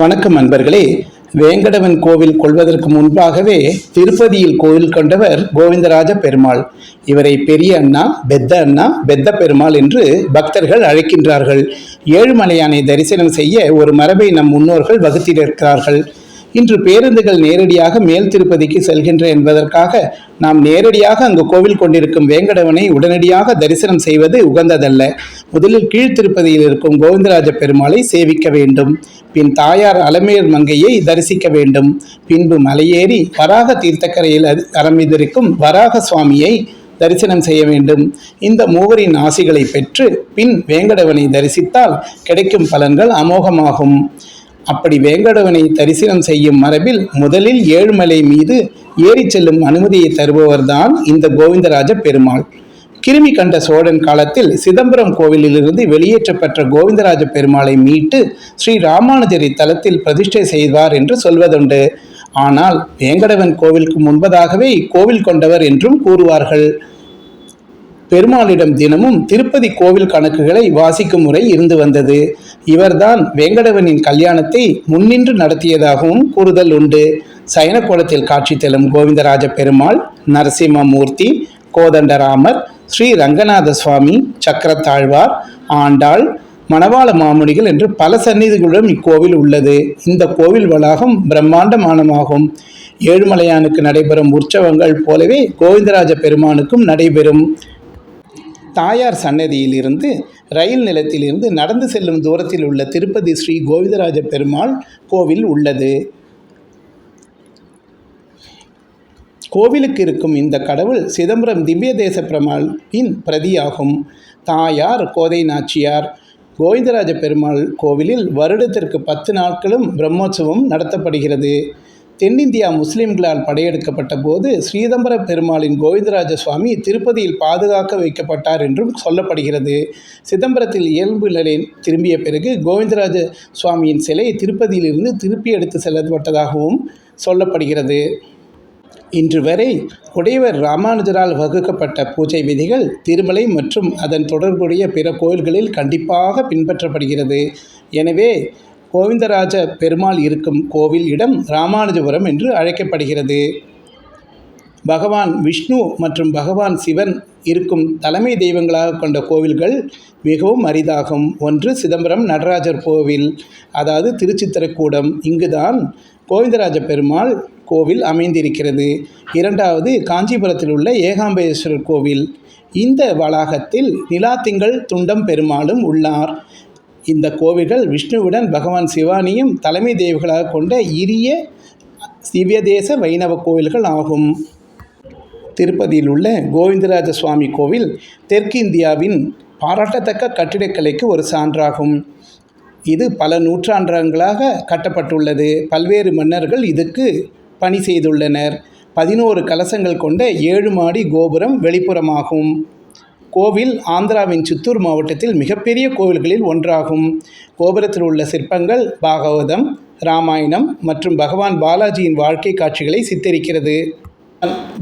வணக்கம் நண்பர்களே. வேங்கடவன் கோவில் கொள்வதற்கு முன்பாகவே திருப்பதியில் கோவில் கொண்டவர் கோவிந்தராஜ பெருமாள். இவரை பெரிய அண்ணா, பெத்த பெருமாள் என்று பக்தர்கள் அழைக்கின்றார்கள். ஏழுமலையானை தரிசனம் செய்ய ஒரு மரபை நம் முன்னோர்கள் வகுத்திருக்கிறார்கள். இன்று பேருந்துகள் நேரடியாக மேல் திருப்பதிக்கு செல்கின்ற என்பதற்காக நாம் நேரடியாக அங்கு கோவில் கொண்டிருக்கும் வேங்கடவனை உடனடியாக தரிசனம் செய்வது உகந்ததல்ல. முதலில் கீழ்த்திருப்பதியில் இருக்கும் கோவிந்தராஜ பெருமாளை சேவிக்க வேண்டும். பின் தாயார் அலமேல் மங்கையை தரிசிக்க வேண்டும். பின்பு மலையேறி வராக தீர்த்தக்கரையில் அரமிதிருக்கும் வராக சுவாமியை தரிசனம் செய்ய வேண்டும். இந்த மூவரின் ஆசிகளை பெற்று பின் வேங்கடவனை தரிசித்தால் கிடைக்கும் பலன்கள் அமோகமாகும். அப்படி வேங்கடவனை தரிசனம் செய்யும் மரபில் முதலில் ஏழுமலை மீது ஏறி செல்லும் அனுமதியை தருபவர்தான் இந்த கோவிந்தராஜ பெருமாள். கிருமி கண்ட சோழன் காலத்தில் சிதம்பரம் கோவிலிலிருந்து வெளியேற்றப்பட்ட கோவிந்தராஜ பெருமாளை மீட்டு ஸ்ரீ ராமானுஜரை தலத்தில் பிரதிஷ்டை செய்வார் என்று சொல்வதுண்டு. ஆனால் வேங்கடவன் கோவிலுக்கு முன்பதாகவே இக்கோவில் கொண்டவர் என்றும் கூறுவார்கள். பெருமாளிடம் தினமும் திருப்பதி கோவில் கணக்குகளை வாசிக்கும் முறை இருந்து வந்தது. இவர்தான் வேங்கடவனின் கல்யாணத்தை முன்னின்று நடத்தியதாகவும் கூறுதல் உண்டு. சயன கோலத்தில் காட்சி தரும் கோவிந்தராஜ பெருமாள், நரசிம்மமூர்த்தி, கோதண்டராமர், ஸ்ரீ ரங்கநாத சுவாமி, சக்கரத்தாழ்வார், ஆண்டாள், மணவாள மாமுனிகள் என்று பல சந்நிதிகளுடன் இக்கோவில் உள்ளது. இந்த கோவில் வளாகம் பிரம்மாண்டமானமாகும். ஏழுமலையானுக்கு நடைபெறும் உற்சவங்கள் போலவே கோவிந்தராஜ பெருமானுக்கும் நடைபெறும். தாயார் சன்னதியிலிருந்து ரயில் நிலையத்திலிருந்து நடந்து செல்லும் தூரத்தில் உள்ள திருப்பதி ஸ்ரீ கோவிந்தராஜ பெருமாள் கோவில் உள்ளது. கோவிலுக்கு இருக்கும் இந்த கடவுள் சிதம்பரம் திவ்ய தேச பெருமாளின் பிரதியாகும். தாயார் கோதை நாச்சியார். கோவிந்தராஜ பெருமாள் கோவிலில் வருடத்திற்கு 10 நாட்களும் பிரம்மோற்சவம் நடத்தப்படுகிறது. தென்னிந்தியா முஸ்லிம்களால் படையெடுக்கப்பட்ட போது ஸ்ரீதம்பர பெருமாளின் கோவிந்தராஜ சுவாமி திருப்பதியில் பாதுகாக்க வைக்கப்பட்டார் என்றும் சொல்லப்படுகிறது. சிதம்பரத்தில் இயல்பு நிலை திரும்பிய பிறகு கோவிந்தராஜ சுவாமியின் சிலை திருப்பதியிலிருந்து திருப்பி எடுத்து செல்லப்பட்டதாகவும் சொல்லப்படுகிறது. இன்று வரை உடையவர் ராமானுஜரால் வகுக்கப்பட்ட பூஜை விதிகள் திருமலை மற்றும் அதன் தொடர்புடைய பிற கோயில்களில் கண்டிப்பாக பின்பற்றப்படுகிறது. எனவே கோவிந்தராஜ பெருமாள் இருக்கும் கோவில் இடம் ராமானுஜபுரம் என்று அழைக்கப்படுகிறது. பகவான் விஷ்ணு மற்றும் பகவான் சிவன் இருக்கும் தலைமை தெய்வங்களாக கொண்ட கோவில்கள் மிகவும் அரிதாகும். ஒன்று சிதம்பரம் நடராஜர் கோவில், அதாவது திருச்சித்திரக்கூடம். இங்குதான் கோவிந்தராஜ பெருமாள் கோவில் அமைந்திருக்கிறது. இரண்டாவது காஞ்சிபுரத்தில் உள்ள ஏகாம்பரேஸ்வரர் கோவில். இந்த வளாகத்தில் நிலாத்திங்கள் துண்டம் பெருமாளும் உள்ளார். இந்த கோவில்கள் விஷ்ணுவுடன் பகவான் சிவானியும் தலைமை தெய்வங்களாக கொண்ட இரிய திவ்யதேச வைணவ கோவில்கள் ஆகும். திருப்பதியில் உள்ள கோவிந்தராஜ சுவாமி கோவில் தெற்கு இந்தியாவின் பாராட்டத்தக்க கட்டிடக்கலைக்கு ஒரு சான்றாகும். இது பல நூற்றாண்டுகளாக கட்டப்பட்டுள்ளது. பல்வேறு மன்னர்கள் இதுக்கு பணி செய்துள்ளனர். 11 கலசங்கள் கொண்ட 7 மாடி கோபுரம் வெளிப்புறமாகும். கோவில் ஆந்திராவின் சித்தூர் மாவட்டத்தில் மிகப்பெரிய கோவில்களில் ஒன்றாகும். கோபுரத்தில் உள்ள சிற்பங்கள் பாகவதம், ராமாயணம் மற்றும் பகவான் பாலாஜியின் வாழ்க்கை காட்சிகளை சித்தரிக்கிறது.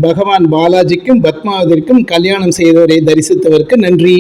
பகவான் பாலாஜிக்கும் பத்மாவதிக்கும் கல்யாணம் செய்தவரை தரிசித்தவருக்கு நன்றி.